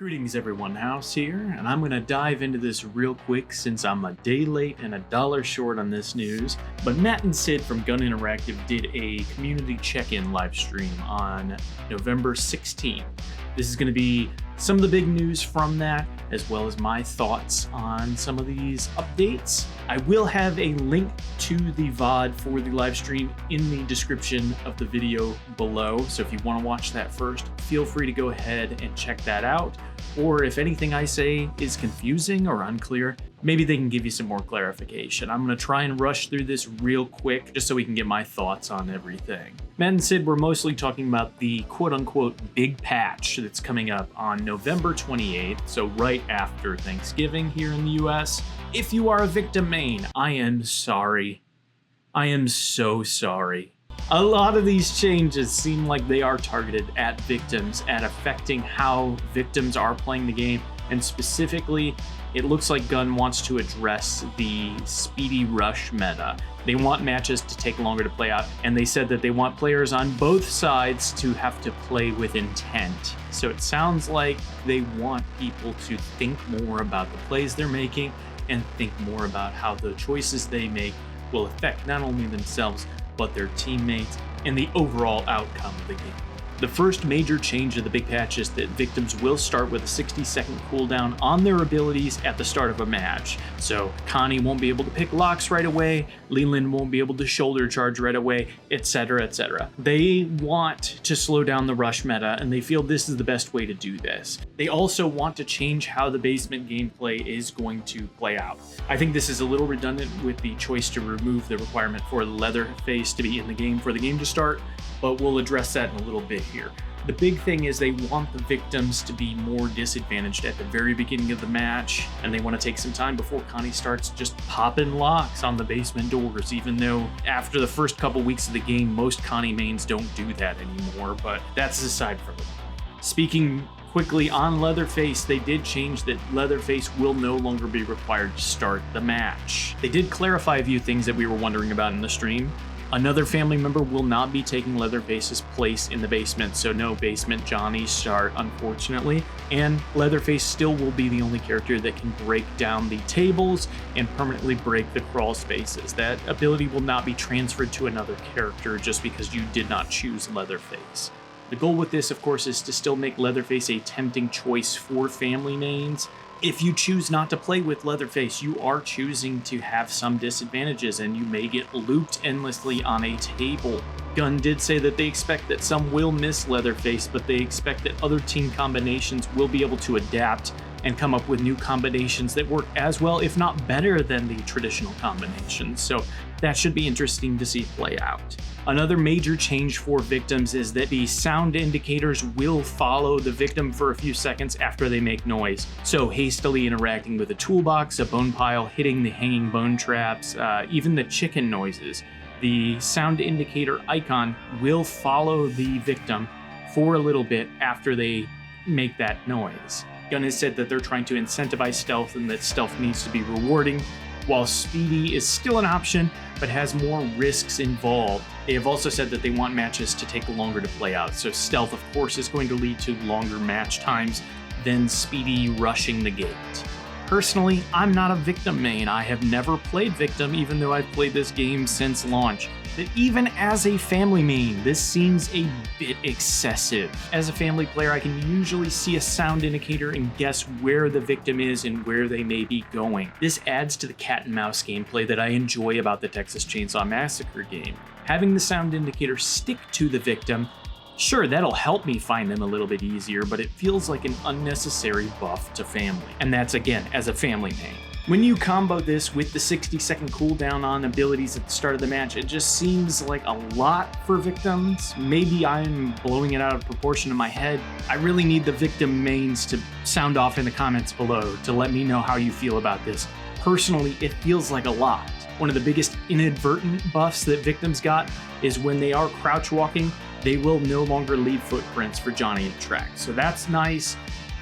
Greetings everyone, House here, and I'm going to dive into this real quick since I'm a day late and $1 short on this news. But Matt and Sid from Gun Interactive did a community check-in live stream on November 16th. This is going to be some of the big news from that, as well as my thoughts on some of these updates. I will have a link to the VOD for the live stream in the description of the video below, so if you want to watch that first, feel free to go ahead and check that out. Or if anything I say is confusing or unclear, maybe they can give you some more clarification. I'm going to try and rush through this real quick just so we can get my thoughts on everything. Matt and Sid were mostly talking about the quote-unquote big patch that's coming up on November 28th, so right after Thanksgiving here in the US. If you are a victim main, I am sorry. I am so sorry. A lot of these changes seem like they are targeted at victims, at affecting how victims are playing the game, and specifically, it looks like Gun wants to address the speedy rush meta. They want matches to take longer to play out, and they said that they want players on both sides to have to play with intent. So it sounds like they want people to think more about the plays they're making and think more about how the choices they make will affect not only themselves, but their teammates and the overall outcome of the game. The first major change of the big patch is that victims will start with a 60-second cooldown on their abilities at the start of a match. So Connie won't be able to pick locks right away, Leland won't be able to shoulder charge right away, etc, etc. They want to slow down the rush meta, and they feel this is the best way to do this. They also want to change how the basement gameplay is going to play out. I think this is a little redundant with the choice to remove the requirement for Leatherface to be in the game for the game to start, but we'll address that in a little bit here. The big thing is they want the victims to be more disadvantaged at the very beginning of the match, and they want to take some time before Connie starts just popping locks on the basement doors, even though after the first couple weeks of the game, most Connie mains don't do that anymore, but that's aside from it. Speaking quickly on Leatherface, they did change that Leatherface will no longer be required to start the match. They did clarify a few things that we were wondering about in the stream. Another family member will not be taking Leatherface's place in the basement, so no Basement Johnny start, unfortunately. And Leatherface still will be the only character that can break down the tables and permanently break the crawl spaces. That ability will not be transferred to another character just because you did not choose Leatherface. The goal with this, of course, is to still make Leatherface a tempting choice for family mains. If you choose not to play with Leatherface, you are choosing to have some disadvantages, and you may get looped endlessly on a table. Gun did say that they expect that some will miss Leatherface, but they expect that other team combinations will be able to adapt and come up with new combinations that work as well, if not better than the traditional combinations. So that should be interesting to see play out. Another major change for victims is that the sound indicators will follow the victim for a few seconds after they make noise. So hastily interacting with a toolbox, a bone pile, hitting the hanging bone traps, even the chicken noises. The sound indicator icon will follow the victim for a little bit after they make that noise. Gun has said that they're trying to incentivize stealth and that stealth needs to be rewarding, while speedy is still an option, but has more risks involved. They have also said that they want matches to take longer to play out, so stealth, of course, is going to lead to longer match times than speedy rushing the gate. Personally, I'm not a victim main. I have never played victim, even though I've played this game since launch. But even as a family main, this seems a bit excessive. As a family player, I can usually see a sound indicator and guess where the victim is and where they may be going. This adds to the cat and mouse gameplay that I enjoy about the Texas Chainsaw Massacre game. Having the sound indicator stick to the victim, sure, that'll help me find them a little bit easier, but it feels like an unnecessary buff to family. And that's, again, as a family main. When you combo this with the 60-second cooldown on abilities at the start of the match, it just seems like a lot for victims. Maybe I'm blowing it out of proportion in my head. I really need the victim mains to sound off in the comments below to let me know how you feel about this. Personally, it feels like a lot. One of the biggest inadvertent buffs that victims got is when they are crouch walking, they will no longer leave footprints for Johnny to track. So that's nice.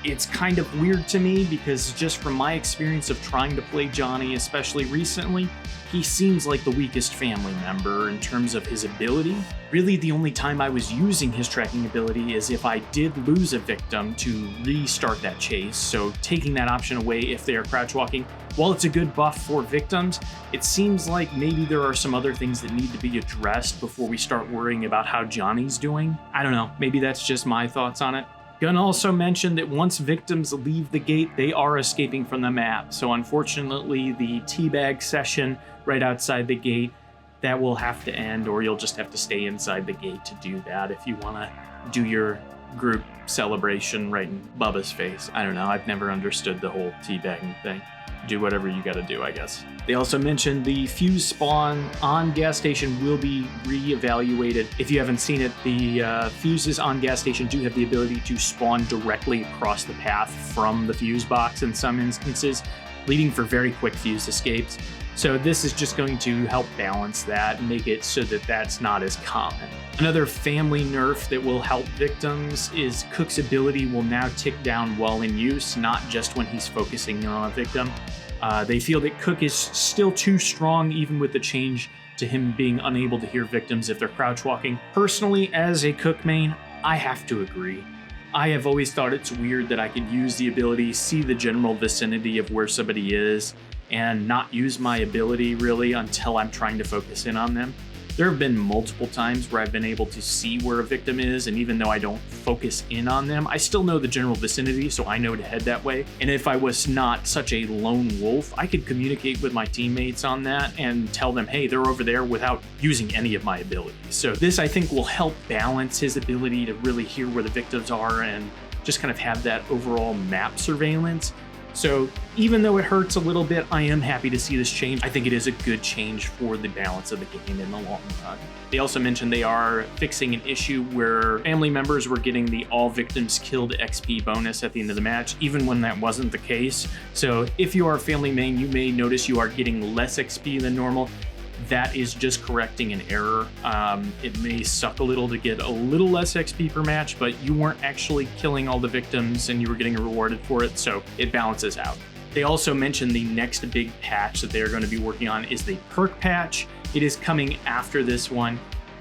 It's kind of weird to me because just from my experience of trying to play Johnny, especially recently, he seems like the weakest family member in terms of his ability. Really, the only time I was using his tracking ability is if I did lose a victim to restart that chase, so taking that option away if they are crouch walking. While it's a good buff for victims, it seems like maybe there are some other things that need to be addressed before we start worrying about how Johnny's doing. I don't know, maybe that's just my thoughts on it. Gunn also mentioned that once victims leave the gate, they are escaping from the map. So unfortunately, the teabag session right outside the gate, that will have to end, or you'll just have to stay inside the gate to do that if you want to do your group celebration right in Bubba's face. I don't know, I've never understood the whole teabagging thing. Do whatever you gotta do, I guess. They also mentioned the fuse spawn on gas station will be re-evaluated. If you haven't seen it, the fuses on gas station do have the ability to spawn directly across the path from the fuse box in some instances, leading for very quick fuse escapes. So this is just going to help balance that and make it so that that's not as common. Another family nerf that will help victims is Cook's ability will now tick down while in use, not just when he's focusing on a victim. They feel that Cook is still too strong even with the change to him being unable to hear victims if they're crouch walking. Personally, as a Cook main, I have to agree. I have always thought it's weird that I could use the ability, see the general vicinity of where somebody is, and not use my ability really until I'm trying to focus in on them. There have been multiple times where I've been able to see where a victim is, and even though I don't focus in on them, I still know the general vicinity, so I know to head that way. And if I was not such a lone wolf, I could communicate with my teammates on that and tell them, hey, they're over there without using any of my abilities. So this, I think, will help balance his ability to really hear where the victims are and just kind of have that overall map surveillance. So even though it hurts a little bit, I am happy to see this change. I think it is a good change for the balance of the game in the long run. They also mentioned they are fixing an issue where family members were getting the all victims killed XP bonus at the end of the match, even when that wasn't the case. So if you are a family main, you may notice you are getting less XP than normal. That is just correcting an error. It may suck a little to get a little less XP per match, but you weren't actually killing all the victims and you were getting rewarded for it, so it balances out. They also mentioned the next big patch that they're going to be working on is the perk patch. It is coming after this one.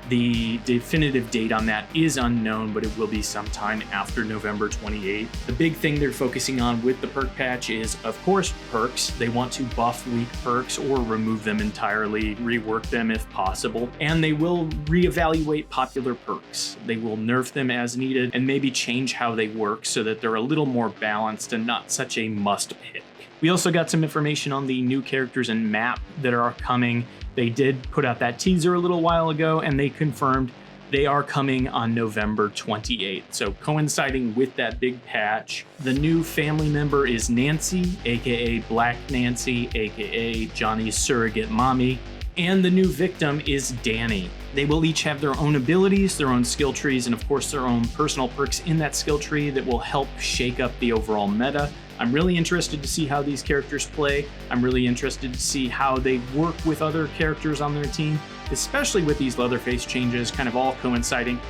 The definitive date on that is unknown, but it will be sometime after November 28th. The big thing they're focusing on with the perk patch is, of course, perks. They want to buff weak perks or remove them entirely, rework them if possible, and they will reevaluate popular perks. They will nerf them as needed and maybe change how they work so that they're a little more balanced and not such a must pick. We also got some information on the new characters and map that are coming. They did put out that teaser a little while ago, and they confirmed they are coming on November 28th. So coinciding with that big patch, the new family member is Nancy, aka Black Nancy, aka Johnny's surrogate mommy, and the new victim is Danny. They will each have their own abilities, their own skill trees, and of course their own personal perks in that skill tree that will help shake up the overall meta. I'm really interested to see how these characters play. I'm really interested to see how they work with other characters on their team, especially with these Leatherface changes kind of all coinciding.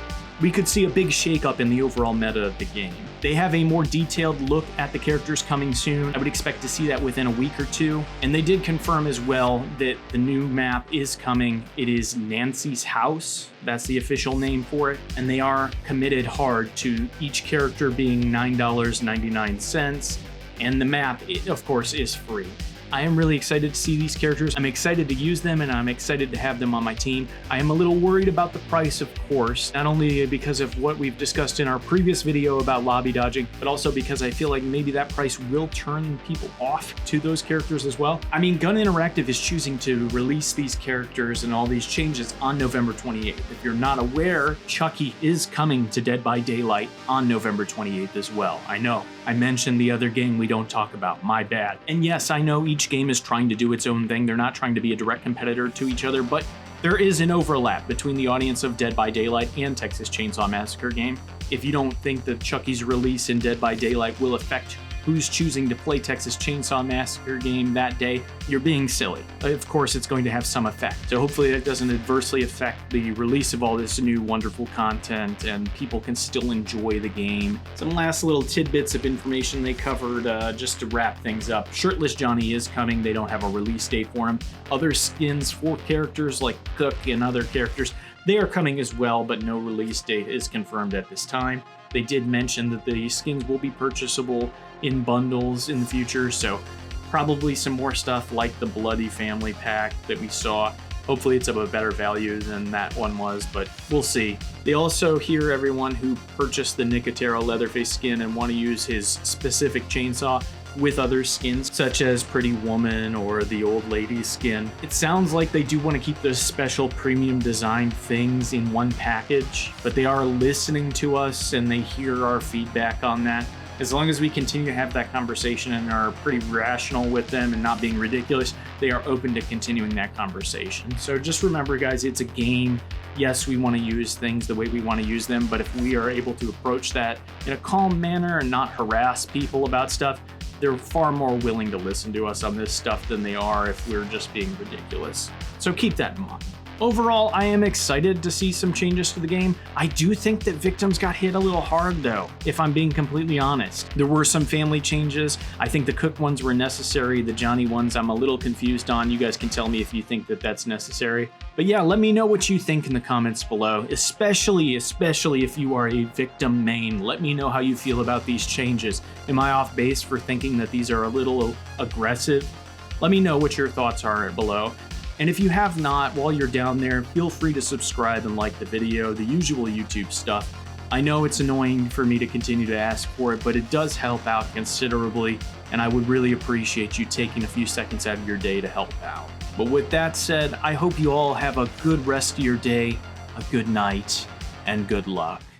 We could see a big shakeup in the overall meta of the game. They have a more detailed look at the characters coming soon. I would expect to see that within a week or two. And they did confirm as well that the new map is coming. It is Nancy's House. That's the official name for it. And they are committed hard to each character being $9.99. And the map, of course, is free. I am really excited to see these characters. I'm excited to use them, and I'm excited to have them on my team. I am a little worried about the price, of course, not only because of what we've discussed in our previous video about lobby dodging, but also because I feel like maybe that price will turn people off to those characters as well. I mean, Gun Interactive is choosing to release these characters and all these changes on November 28th. If you're not aware, Chucky is coming to Dead by Daylight on November 28th as well. I know, I mentioned the other game we don't talk about, my bad. And yes, I know each game is trying to do its own thing. They're not trying to be a direct competitor to each other, but there is an overlap between the audience of Dead by Daylight and Texas Chainsaw Massacre Game. If you don't think that Chucky's release in Dead by Daylight will affect who's choosing to play Texas Chainsaw Massacre Game that day, you're being silly. Of course, it's going to have some effect. So hopefully that doesn't adversely affect the release of all this new wonderful content and people can still enjoy the game. Some last little tidbits of information they covered just to wrap things up. Shirtless Johnny is coming. They don't have a release date for him. Other skins for characters like Cook and other characters, they are coming as well, but no release date is confirmed at this time. They did mention that the skins will be purchasable in bundles in the future, so probably some more stuff like the Bloody Family Pack that we saw. Hopefully it's of a better value than that one was, but we'll see. They also hear everyone who purchased the Nicotero Leatherface skin and want to use his specific chainsaw with other skins, such as Pretty Woman or the Old Lady skin. It sounds like they do want to keep those special premium design things in one package, but they are listening to us and they hear our feedback on that. As long as we continue to have that conversation and are pretty rational with them and not being ridiculous, they are open to continuing that conversation. So just remember, guys, it's a game. Yes, we want to use things the way we want to use them, but if we are able to approach that in a calm manner and not harass people about stuff, they're far more willing to listen to us on this stuff than they are if we're just being ridiculous. So keep that in mind. Overall, I am excited to see some changes to the game. I do think that victims got hit a little hard though, if I'm being completely honest. There were some family changes. I think the Cook ones were necessary. The Johnny ones I'm a little confused on. You guys can tell me if you think that that's necessary. But yeah, let me know what you think in the comments below, especially if you are a victim main. Let me know how you feel about these changes. Am I off base for thinking that these are a little aggressive? Let me know what your thoughts are below. And if you have not, while you're down there, feel free to subscribe and like the video, the usual YouTube stuff. I know it's annoying for me to continue to ask for it, but it does help out considerably, and I would really appreciate you taking a few seconds out of your day to help out. But with that said, I hope you all have a good rest of your day, a good night, and good luck.